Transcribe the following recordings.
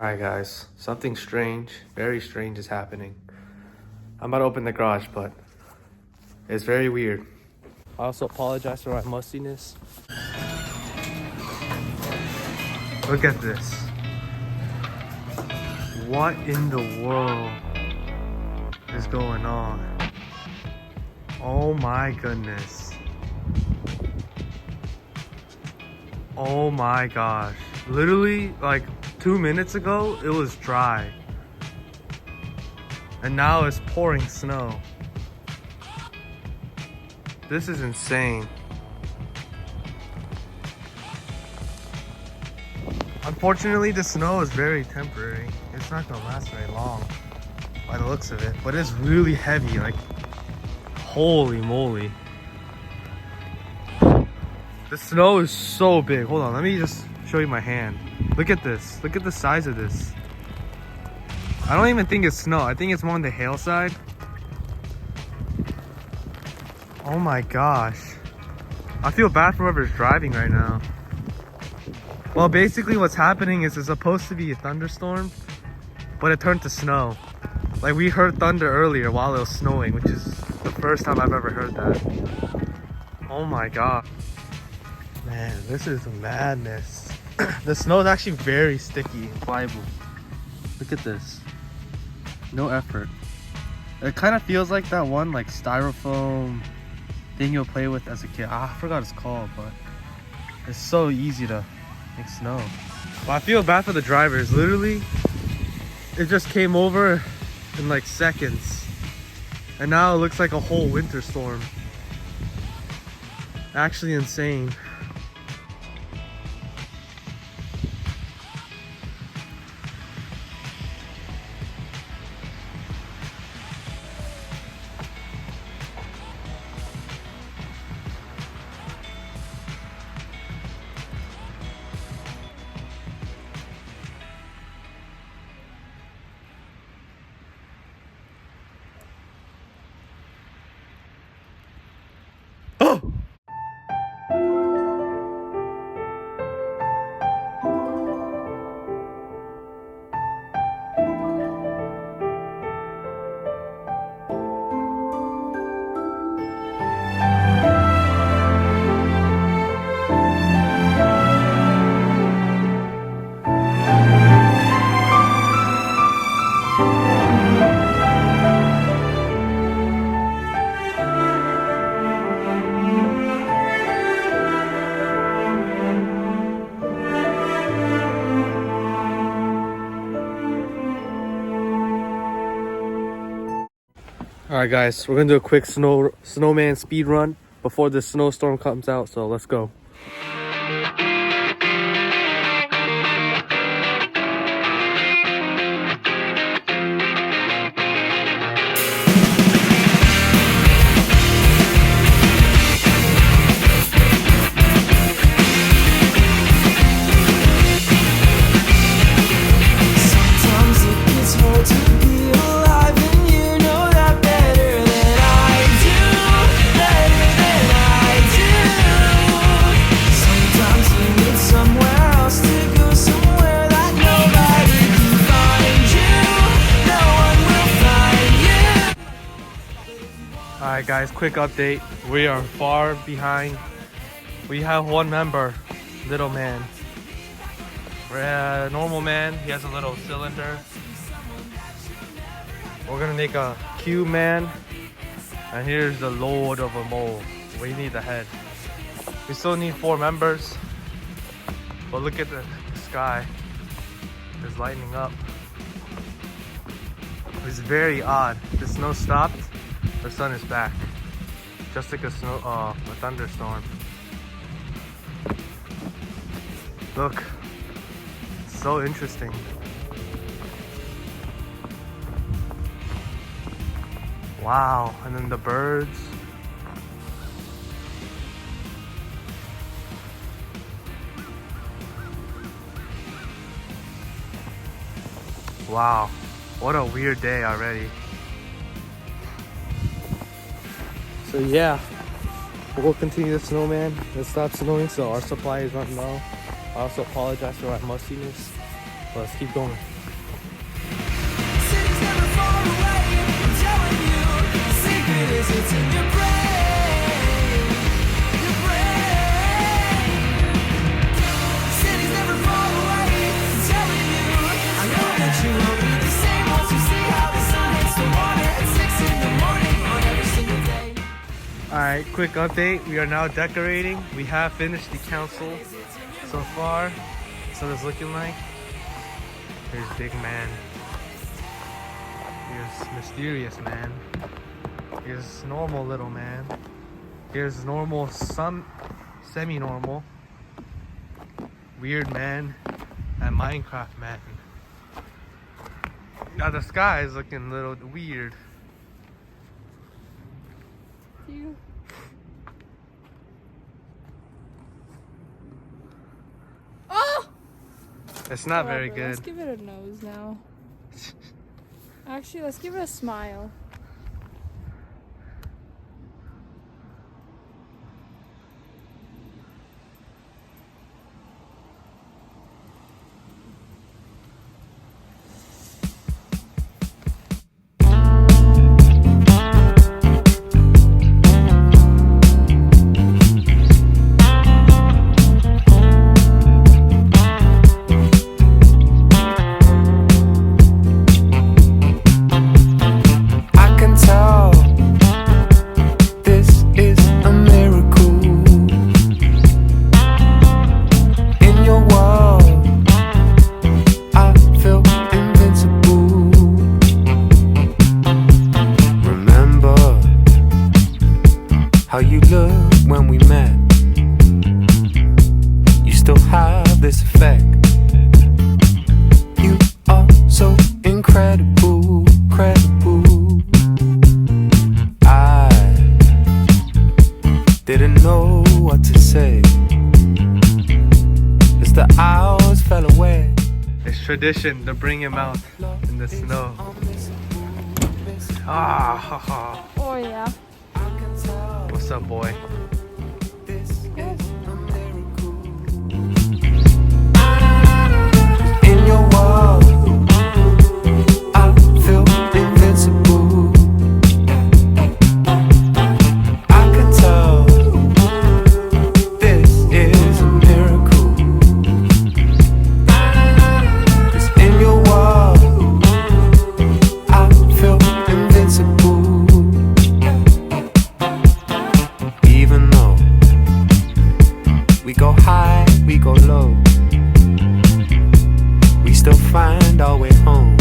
Alright guys, something strange, very strange is happening. I'm about to open the garage, but it's very weird. I also apologize for my mustiness. Look at this. What in the world is going on? Oh my goodness. Oh my gosh. Literally, like 2 minutes ago, it was dry. And now it's pouring snow. This is insane. Unfortunately, the snow is very temporary. It's not gonna last very long by the looks of it, but it's really heavy, like holy moly. The snow is so big. Hold on, let me just show you my hand. Look at this. Look at the size of this. I don't even think it's snow. I think it's more on the hail side. Oh my gosh. I feel bad for whoever's driving right now. Well, basically what's happening is it's supposed to be a thunderstorm, but it turned to snow. Like we heard thunder earlier while it was snowing, which is the first time I've ever heard that. Oh my god. Man, this is madness. The snow is actually very sticky and pliable. Look at this. No effort. It kind of feels like that one like styrofoam thing you'll play with as a kid. I forgot what it's called, but it's so easy to make snow. But I feel bad for the drivers. Literally, it just came over in like seconds. And now it looks like a whole winter storm. Actually insane. Oh! Alright guys, we're gonna do a quick snowman speed run before the snowstorm comes out, so let's go. Alright guys, quick update. We are far behind. We have one member, little man. We're a normal man, he has a little cylinder. We're gonna make a cube man. And here's the lord of them all. We need the head. We still need 4 members. But look at the sky. It's lightening up. It's very odd. The snow stopped. The sun is back, just like a thunderstorm. Look, it's so interesting. Wow, and then the birds. Wow, what a weird day already. So yeah, we'll continue the snowman. It stopped snowing, so our supply is running low. I also apologize for my mustiness. But let's keep going. Cities never far away. I'm telling you, the secret is it's in your brain. Your brain. Cities never far away. I'm telling you, I know that you won't be the same once you see how the sun hits the water at 6 in the morning on every single day. Alright, quick update. We are now decorating. We have finished the council so far. So it's looking like. Here's Big Man. Here's Mysterious Man. Here's Normal Little Man. Here's Normal, some semi-normal, Weird Man, and Minecraft Man. Now the sky is looking a little weird. It's not very good. Let's give it a nose now. Actually, let's give it a smile. How you look when we met. You still have this effect. You are so incredible, credible. I didn't know what to say as the hours fell away. It's tradition to bring him out in the snow. Ah, ha, ha. Oh yeah. What's up, boy? In your world, I feel invincible. I can tell this is a miracle. 'Cause in your world, I feel invincible. Even though we go high, we go low, we still find our way home.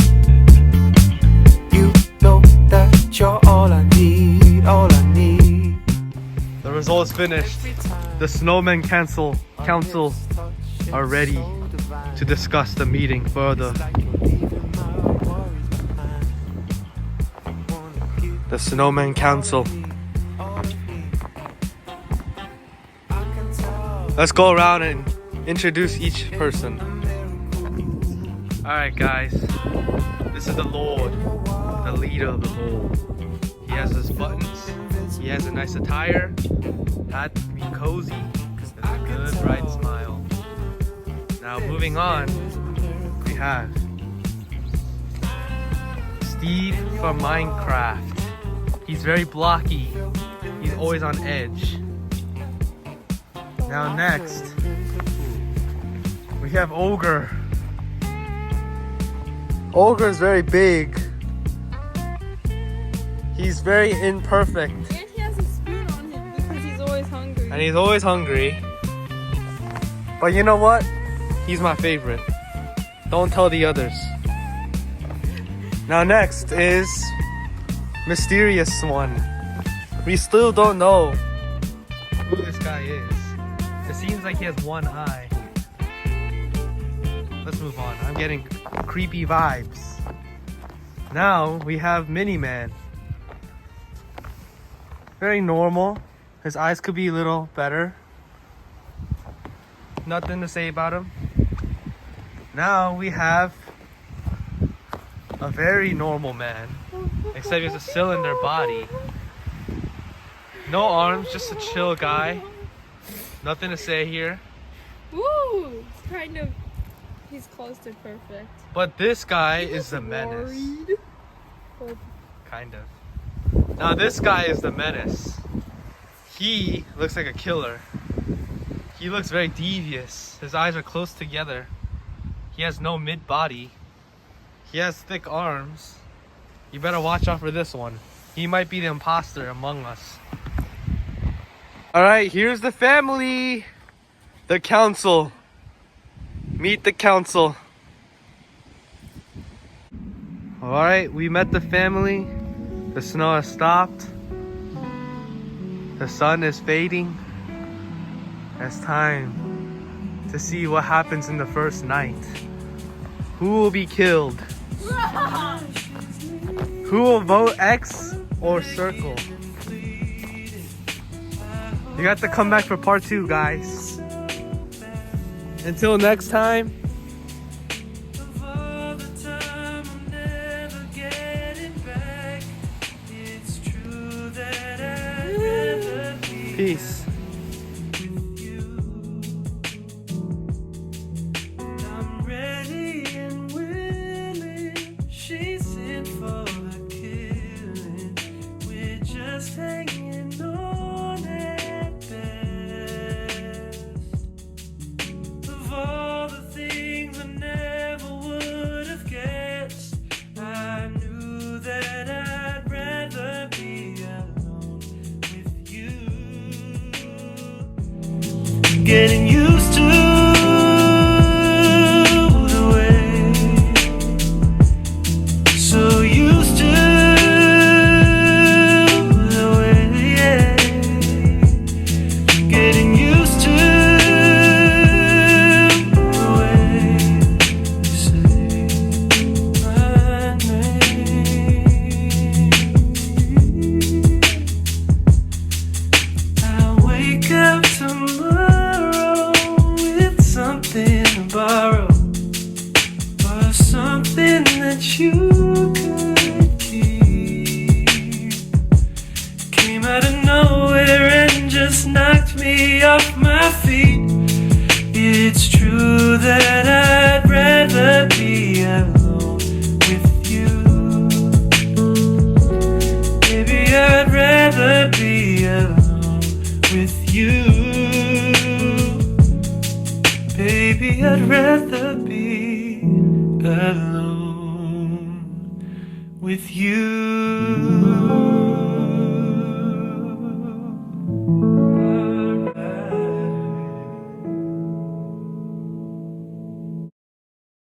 You know that you're all I need, all I need. The results finished. The Snowman Council are ready to discuss the meeting further. The Snowman Council. Let's go around and introduce each person. Alright guys, this is the Lord, the leader of the Lord. He has his buttons, he has a nice attire, had to be cozy, and a good bright smile. Now moving on, we have Steve from Minecraft. He's very blocky, he's always on edge. Now next, we have Ogre. Ogre is very big. He's very imperfect. And he has a spoon on him because he's always hungry. And he's always hungry. But you know what? He's my favorite. Don't tell the others. Now next is Mysterious One. We still don't know who this guy is. It seems like he has one eye. Let's move on. I'm getting creepy vibes. Now we have Mini-Man. Very normal. His eyes could be a little better. Nothing to say about him. Now we have a very normal man. Except he has a cylinder body. No arms, just a chill guy. Nothing to say here. Woo! It's kind of He's close to perfect. But this guy is the He's menace. worried. But Kind of. Now this guy is the menace. He looks like a killer. He looks very devious. His eyes are close together. He has no mid-body. He has thick arms. You better watch out for this one. He might be the imposter among us. Alright, here's the family. The council. Meet the council. Alright, we met the family. The snow has stopped. The sun is fading. It's time to see what happens in the first night. Who will be killed? Who will vote X or circle? You got to come back for part 2, guys. Until next time. Peace. I'm ready and willing. She's in for the killing. We're just hanging on at best. Of all the things I never would have guessed, I knew that I'd rather be alone with you. Getting used to the way, so used to the way, yeah. Getting used to the way you say my name. I'll wake up tomorrow with something to borrow, or something that you could keep. Came out of nowhere and just knocked me off my feet. It's true that I'd rather be alone with you. Maybe I'd rather be alone with you. Baby, I'd rather be alone with you.